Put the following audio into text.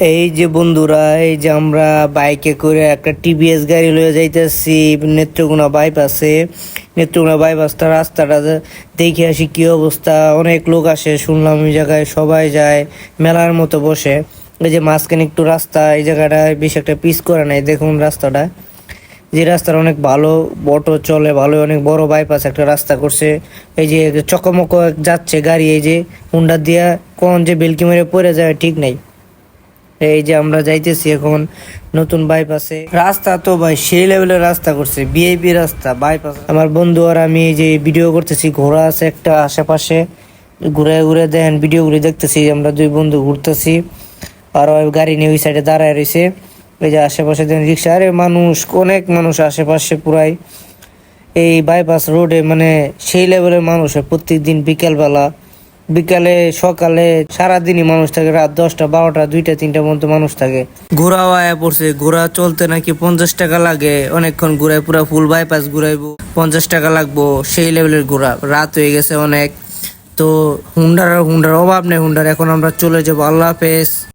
এই যে বন্ধুরা, এই যে আমরা বাইকে করে একটা টিভিএস গাড়ি লয়ে যাইতেছি নেত্রকোনা বাইপাসে। নেত্রকোনা বাইপাসটা রাস্তাটা দেখে আসি কি অবস্থা। অনেক লোক আসে শুনলাম, এই জায়গায় সবাই যায়, মেলার মতো বসে। এই যে মাঝখানে একটু রাস্তা, এই জায়গাটায় বেশি একটা পিচ করে নাই। দেখুন রাস্তাটা, যে রাস্তাটা অনেক ভালো, অটো চলে ভালো, অনেক বড় বাইপাস একটা রাস্তা করছে। এই যে চকমক যাচ্ছে গাড়ি, এই যে হুন্ডা দিয়া কোন যে বেলকি মেরে পড়ে যায় ঠিক নাই। এই যে আমরা যাইতেছি এখন নতুন বাইপাসে। রাস্তা তো ভাই সেই লেভেলের রাস্তা করছে, ভিআইপি রাস্তা বাইপাস। আমার বন্ধু আর আমি এই যে ভিডিও করতেছি, ঘোড়া আছে একটা আশেপাশে, ঘুরে ঘুরে দেখেন ভিডিও ঘুরে দেখতেছি। আমরা দুই বন্ধু ঘুরতেছি, আর ওই গাড়ি নিয়ে ওই সাইডে দাঁড়ায় রয়েছে। এই যে আশেপাশে দেখেন রিক্সা, আরে মানুষ, অনেক মানুষ আশেপাশে পুরাই। এই বাইপাস রোডে মানে সেই লেভেলের মানুষ হয় প্রত্যেক দিন। বিকালে সকালে সারাদিনই মানুষ থাকে, রাত 10টা 12টা 2টা 3টা পর্যন্ত মানুষ থাকে। ঘোরাও আয়া পড়ছে, ঘোরা চলতে নাকি 50 টাকা লাগে, অনেকক্ষণ ঘুরায়, পুরা ফুল বাইপাস ঘুরাইবো 50 টাকা লাগবো। সেই লেভেলের ঘোরা, রাত হয়ে গেছে অনেক। তো হুন্ডার অভাব নেই, হুন্ডার। এখন আমরা চলে যাবো। আল্লাহ হাফেজ।